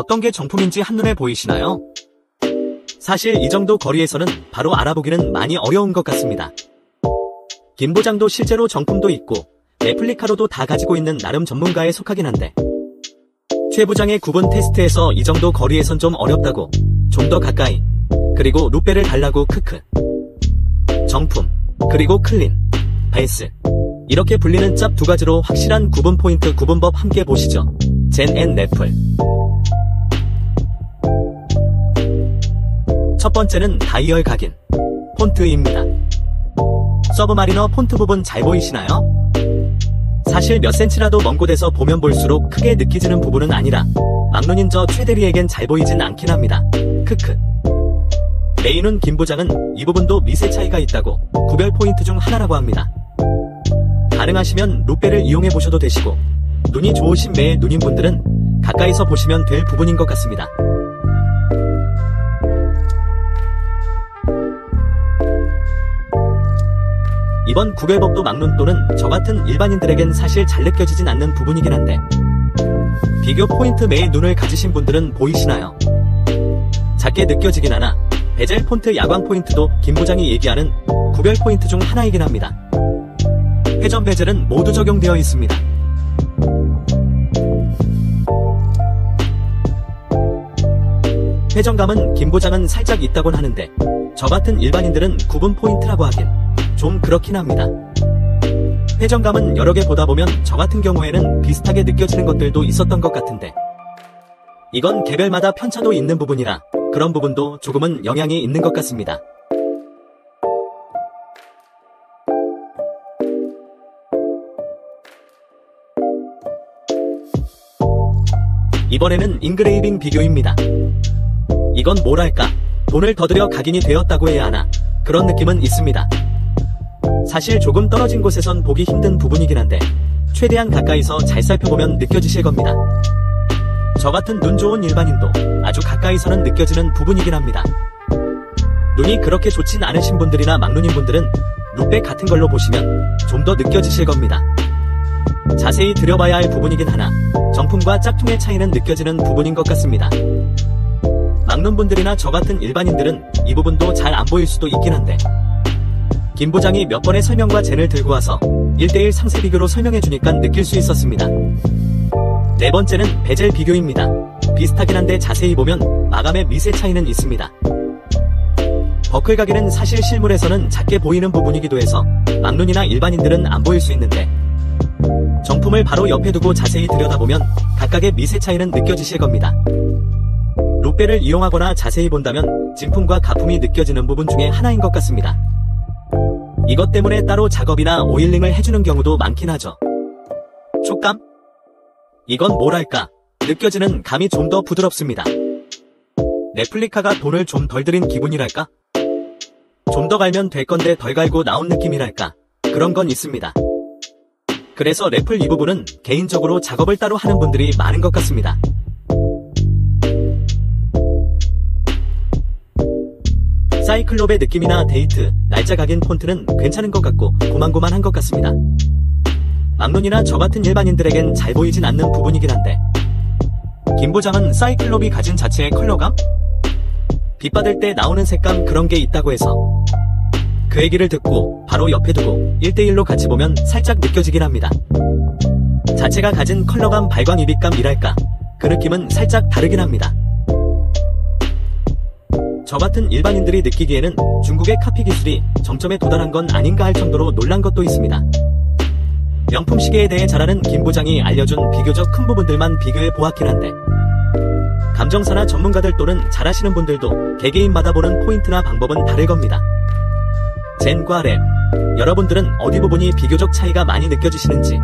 어떤 게 정품인지 한눈에 보이시나요? 사실 이 정도 거리에서는 바로 알아보기는 많이 어려운 것 같습니다. 김보장도 실제로 정품도 있고 레플리카로도 다 가지고 있는 나름 전문가에 속하긴 한데 최 부장의 구분 테스트에서 이 정도 거리에선 좀 어렵다고, 좀 더 가까이, 그리고 루페를 달라고 크크. 정품, 그리고 클린, 베이스, 이렇게 불리는 짭 두 가지로 확실한 구분 포인트 구분법 함께 보시죠. 젠 앤 레플. 첫 번째는 다이얼 각인, 폰트입니다. 서브마리너 폰트 부분 잘 보이시나요? 사실 몇 센치라도 먼 곳에서 보면 볼수록 크게 느끼지는 부분은 아니라 막눈인 저 최대리에겐 잘 보이진 않긴 합니다. 크크. 메인눈 김부장은 이 부분도 미세 차이가 있다고 구별 포인트 중 하나라고 합니다. 가능하시면 루페를 이용해 보셔도 되시고, 눈이 좋으신 매의 눈인 분들은 가까이서 보시면 될 부분인 것 같습니다. 이번 구별법도 막눈 또는 저같은 일반인들에겐 사실 잘 느껴지진 않는 부분이긴 한데 비교 포인트 매의 눈을 가지신 분들은 보이시나요? 작게 느껴지긴 하나 베젤 폰트 야광 포인트도 김부장이 얘기하는 구별 포인트 중 하나이긴 합니다. 회전 베젤은 모두 적용되어 있습니다. 회전감은 김부장은 살짝 있다곤 하는데 저같은 일반인들은 구분 포인트라고 하긴 좀 그렇긴 합니다. 회전감은 여러 개 보다 보면 저 같은 경우에는 비슷하게 느껴지는 것들도 있었던 것 같은데 이건 개별마다 편차도 있는 부분이라 그런 부분도 조금은 영향이 있는 것 같습니다. 이번에는 인그레이빙 비교입니다. 이건 뭐랄까, 돈을 더 들여 각인이 되었다고 해야 하나, 그런 느낌은 있습니다. 사실 조금 떨어진 곳에선 보기 힘든 부분이긴 한데 최대한 가까이서 잘 살펴보면 느껴지실 겁니다. 저 같은 눈 좋은 일반인도 아주 가까이서는 느껴지는 부분이긴 합니다. 눈이 그렇게 좋진 않으신 분들이나 막눈인 분들은 루페 같은 걸로 보시면 좀 더 느껴지실 겁니다. 자세히 들여봐야 할 부분이긴 하나 정품과 짝퉁의 차이는 느껴지는 부분인 것 같습니다. 막눈 분들이나 저 같은 일반인들은 이 부분도 잘 안 보일 수도 있긴 한데 김 부장이 몇 번의 설명과 젠을 들고 와서 1:1 상세 비교로 설명해주니까 느낄 수 있었습니다. 네 번째는 베젤 비교입니다. 비슷하긴 한데 자세히 보면 마감의 미세 차이는 있습니다. 버클 가게는 사실 실물에서는 작게 보이는 부분이기도 해서 막눈이나 일반인들은 안 보일 수 있는데 정품을 바로 옆에 두고 자세히 들여다보면 각각의 미세 차이는 느껴지실 겁니다. 루페를 이용하거나 자세히 본다면 진품과 가품이 느껴지는 부분 중에 하나인 것 같습니다. 이것 때문에 따로 작업이나 오일링을 해주는 경우도 많긴 하죠. 촉감? 이건 뭐랄까, 느껴지는 감이 좀 더 부드럽습니다. 레플리카가 돈을 좀 덜 들인 기분이랄까? 좀 더 갈면 될 건데 덜 갈고 나온 느낌이랄까? 그런 건 있습니다. 그래서 레플 이 부분은 개인적으로 작업을 따로 하는 분들이 많은 것 같습니다. 사이클롭의 느낌이나 데이트, 날짜 각인 폰트는 괜찮은 것 같고 고만고만한 것 같습니다. 막눈이나 저 같은 일반인들에겐 잘 보이진 않는 부분이긴 한데 김 부장은 사이클롭이 가진 자체의 컬러감? 빛 받을 때 나오는 색감 그런 게 있다고 해서 그 얘기를 듣고 바로 옆에 두고 1:1로 같이 보면 살짝 느껴지긴 합니다. 자체가 가진 컬러감, 발광, 입입감이랄까, 그 느낌은 살짝 다르긴 합니다. 저 같은 일반인들이 느끼기에는 중국의 카피 기술이 정점에 도달한 건 아닌가 할 정도로 놀란 것도 있습니다. 명품 시계에 대해 잘 아는 김 부장이 알려준 비교적 큰 부분들만 비교해 보았긴 한데 감정사나 전문가들 또는 잘 아시는 분들도 개개인마다 보는 포인트나 방법은 다를 겁니다. 젠과 랩, 여러분들은 어디 부분이 비교적 차이가 많이 느껴지시는지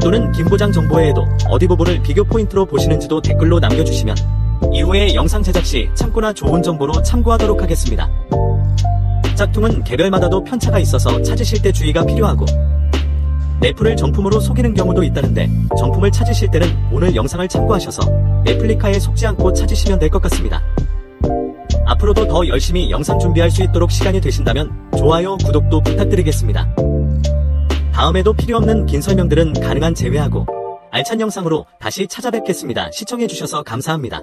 또는 김 부장 정보 외에도 어디 부분을 비교 포인트로 보시는지도 댓글로 남겨주시면 이후에 영상 제작 시 참고나 좋은 정보로 참고하도록 하겠습니다. 짝퉁은 개별마다도 편차가 있어서 찾으실 때 주의가 필요하고 레플을 정품으로 속이는 경우도 있다는데 정품을 찾으실 때는 오늘 영상을 참고하셔서 레플리카에 속지 않고 찾으시면 될 것 같습니다. 앞으로도 더 열심히 영상 준비할 수 있도록 시간이 되신다면 좋아요, 구독도 부탁드리겠습니다. 다음에도 필요없는 긴 설명들은 가능한 제외하고 알찬 영상으로 다시 찾아뵙겠습니다. 시청해주셔서 감사합니다.